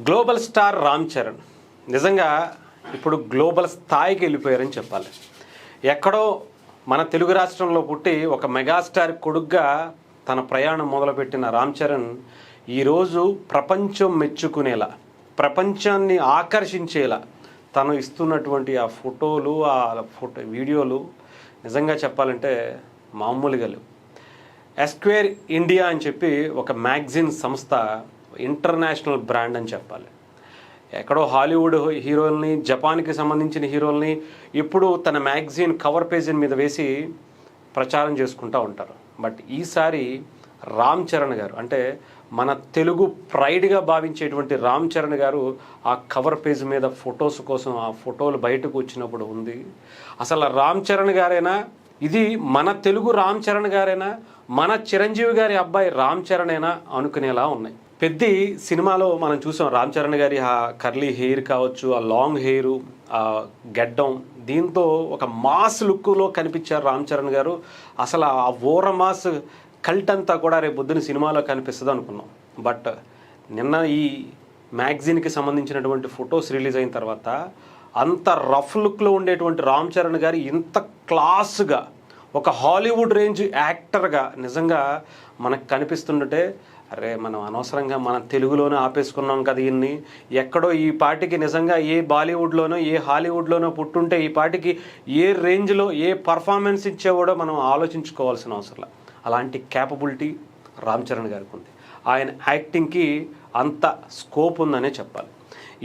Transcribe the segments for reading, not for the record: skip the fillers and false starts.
Global star Ram Charan నిజంగా ఇప్పుడు global స్థాయికి వెళ్ళిపోయారని చెప్పాలి. ఎక్కడో మన తెలుగు రాష్ట్రంలో పుట్టి ఒక మెగాస్టార్ కొడుగ్గా తన ప్రయాణం మొదలుపెట్టిన రామ్ చరణ్ ఈరోజు ప్రపంచం మెచ్చుకునేలా, ప్రపంచాన్ని ఆకర్షించేలా తను ఇస్తున్నటువంటి ఆ ఫోటోలు, ఆ వీడియోలు నిజంగా చెప్పాలంటే మామూలుగా లేవు. ఎస్క్వేర్ ఇండియా అని చెప్పి ఒక మ్యాగజైన్ సంస్థ, ఇంటర్నేషనల్ బ్రాండ్ అని చెప్పాలి. ఎక్కడో హాలీవుడ్ హీరోల్ని, జపాన్కి సంబంధించిన హీరోల్ని ఇప్పుడు తన మ్యాగజైన్ కవర్ పేజీ మీద వేసి ప్రచారం చేసుకుంటూ ఉంటారు. బట్ ఈసారి రామ్ చరణ్ గారు, అంటే మన తెలుగు ప్రైడ్గా భావించేటువంటి రామ్ చరణ్ గారు ఆ కవర్ పేజ్ మీద ఫొటోస్ కోసం ఆ ఫోటోలు బయటకు వచ్చినప్పుడు ఉంది. అసలు రామ్ చరణ్ గారైనా, ఇది మన తెలుగు రామ్ చరణ్ గారైనా, మన చిరంజీవి గారి అబ్బాయి రామ్ చరణేనా అనుకునేలా ఉన్నాయి. పెద్ది సినిమాలో మనం చూసాం రామ్ చరణ్ గారి ఆ కర్లీ హెయిర్ కావచ్చు, ఆ లాంగ్ హెయిర్, ఆ గెడ్డం, దీంతో ఒక మాస్ లుక్లో కనిపించారు రామ్ చరణ్ గారు. అసలు ఆ ఓర మాస్ కల్ట్ అంతా కూడా రేపు పొద్దున సినిమాలో కనిపిస్తుంది అనుకున్నాం. బట్ నిన్న ఈ మ్యాగజైన్కి సంబంధించినటువంటి ఫొటోస్ రిలీజ్ అయిన తర్వాత అంత రఫ్ లుక్లో ఉండేటువంటి రామ్ చరణ్ గారు ఇంత క్లాస్గా ఒక హాలీవుడ్ రేంజ్ యాక్టర్గా నిజంగా మనకు కనిపిస్తుంటే, అరే మనం అనవసరంగా మన తెలుగులోనే ఆపేసుకున్నాం కదా ఈయన్ని. ఎక్కడో ఈ పాటికి నిజంగా ఏ బాలీవుడ్లోనో ఏ హాలీవుడ్లోనో పుట్టుంటే ఈ పాటికి ఏ రేంజ్లో ఏ పర్ఫార్మెన్స్ ఇచ్చేవాడో మనం ఆలోచించుకోవాల్సిన అవసరం. అలాంటి క్యాపబిలిటీ రామ్ చరణ్ గారికి ఉంది. ఆయన యాక్టింగ్కి అంత స్కోప్ ఉందనే చెప్పాలి.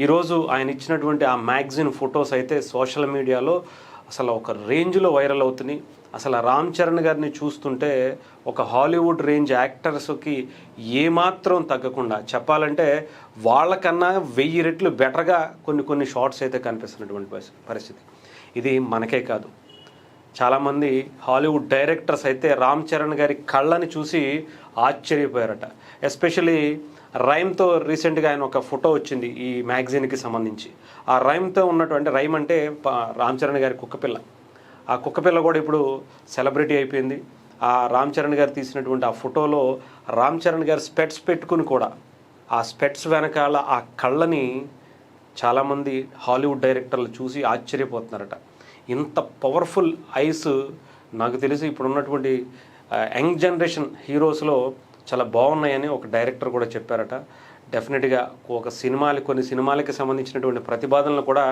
ఈరోజు ఆయన ఇచ్చినటువంటి ఆ మ్యాగజైన్ ఫొటోస్ అయితే సోషల్ మీడియాలో అసలు ఒక రేంజ్లో వైరల్ అవుతున్నాయి. అసలు రామ్ చరణ్ గారిని చూస్తుంటే ఒక హాలీవుడ్ రేంజ్ యాక్టర్స్కి ఏమాత్రం తగ్గకుండా, చెప్పాలంటే వాళ్ళకన్నా 1000 రెట్లు బెటర్గా కొన్ని షార్ట్స్ అయితే కనిపిస్తున్నటువంటి పరిస్థితి. ఇది మనకే కాదు, చాలామంది హాలీవుడ్ డైరెక్టర్స్ అయితే రామ్ చరణ్ గారి కళ్ళని చూసి ఆశ్చర్యపోయారట. ఎస్పెషలీ రైమ్తో రీసెంట్గా ఆయన ఒక ఫోటో వచ్చింది ఈ మ్యాగజైన్కి సంబంధించి. ఆ రైమ్తో ఉన్నటువంటి, రైమ్ అంటే రామ్ చరణ్ గారి కుక్కపిల్ల. ఆ కుక్కపిల్ల కూడా ఇప్పుడు సెలబ్రిటీ అయిపోయింది. ఆ రామ్ చరణ్ గారు తీసినటువంటి ఆ ఫోటోలో రామ్ చరణ్ గారు స్పెట్స్ పెట్టుకుని కూడా ఆ స్పెట్స్ వెనకాల ఆ కళ్ళని చాలామంది హాలీవుడ్ డైరెక్టర్లు చూసి ఆశ్చర్యపోతున్నారట. ఇంత పవర్ఫుల్ ఐస్ నాకు తెలిసి ఇప్పుడు ఉన్నటువంటి యంగ్ జనరేషన్ హీరోస్లో చాలా బాగున్నాయని ఒక డైరెక్టర్ కూడా చెప్పారట. డెఫినెట్గా కొన్ని సినిమాలకి సంబంధించినటువంటి ప్రతిపాదనలు కూడా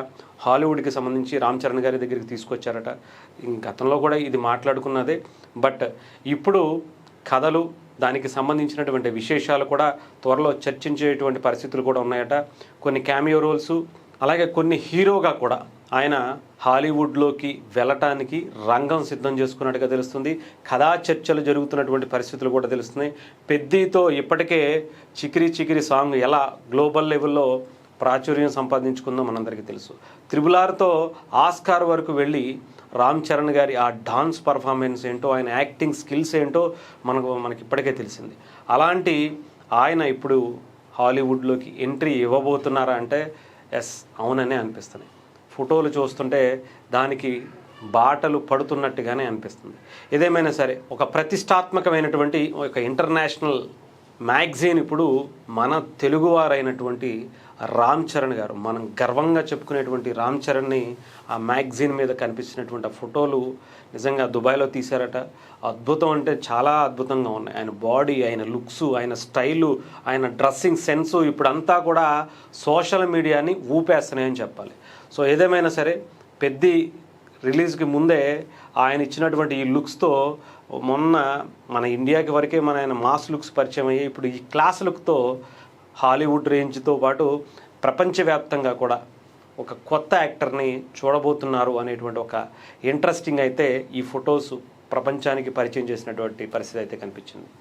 హాలీవుడ్కి సంబంధించి రామ్ చరణ్ గారి దగ్గరికి తీసుకొచ్చారట. గతంలో కూడా ఇది మాట్లాడుకున్నదే. బట్ ఇప్పుడు కథలు, దానికి సంబంధించినటువంటి విశేషాలు కూడా త్వరలో చర్చించేటువంటి పరిస్థితులు కూడా ఉన్నాయట. కొన్ని క్యామియో రోల్స్, అలాగే కొన్ని హీరోగా కూడా ఆయన హాలీవుడ్లోకి వెళ్ళటానికి రంగం సిద్ధం చేసుకున్నట్టుగా తెలుస్తుంది. కథా చర్చలు జరుగుతున్నటువంటి పరిస్థితులు కూడా తెలుస్తున్నాయి. పెద్దితో ఇప్పటికే చికిరి సాంగ్ ఎలా గ్లోబల్ లెవెల్లో ప్రాచుర్యం సంపాదించుకుందో మనందరికీ తెలుసు. త్రిబుల్-ఆర్తో ఆస్కార్ వరకు వెళ్ళి రామ్ చరణ్ గారి ఆ డాన్స్ పర్ఫార్మెన్స్ ఏంటో, ఆయన యాక్టింగ్ స్కిల్స్ ఏంటో మనకి ఇప్పటికే తెలిసింది. అలాంటి ఆయన ఇప్పుడు హాలీవుడ్లోకి ఎంట్రీ ఇవ్వబోతున్నారా అంటే ఎస్, అవుననే అనిపిస్తుంది. ఫోటోలు చూస్తుంటే దానికి బాటలు పడుతున్నట్టుగానే అనిపిస్తుంది. ఏదేమైనా సరే ఒక ప్రతిష్టాత్మకమైనటువంటి ఒక ఇంటర్నేషనల్ మ్యాగజైన్ ఇప్పుడు మన తెలుగువారైనటువంటి రామ్ చరణ్ గారు, మనం గర్వంగా చెప్పుకునేటువంటి రామ్ చరణ్ని ఆ మ్యాగజైన్ మీద కనిపించినటువంటి ఆ ఫోటోలు నిజంగా దుబాయ్లో తీశారట. అద్భుతం అంటే చాలా అద్భుతంగా ఉన్నాయి. ఆయన బాడీ, ఆయన లుక్స్, ఆయన స్టైలు, ఆయన డ్రెస్సింగ్ సెన్సు ఇప్పుడంతా కూడా సోషల్ మీడియాని ఊపేస్తున్నాయని చెప్పాలి. సో ఏదేమైనా సరే పెద్ది రిలీజ్కి ముందే ఆయన ఇచ్చినటువంటి ఈ లుక్స్తో మొన్న మన ఇండియాకి వరకే ఆయన మాస్ లుక్స్ పరిచయం అయ్యి ఇప్పుడు ఈ క్లాస్ లుక్తో హాలీవుడ్ రేంజ్తో పాటు ప్రపంచవ్యాప్తంగా కూడా ఒక కొత్త యాక్టర్ని చూడబోతున్నారు అనేటువంటి ఒక ఇంట్రెస్టింగ్ అయితే ఈ ఫొటోస్ ప్రపంచానికి పరిచయం చేసినటువంటి పరిస్థితి అయితే కనిపించింది.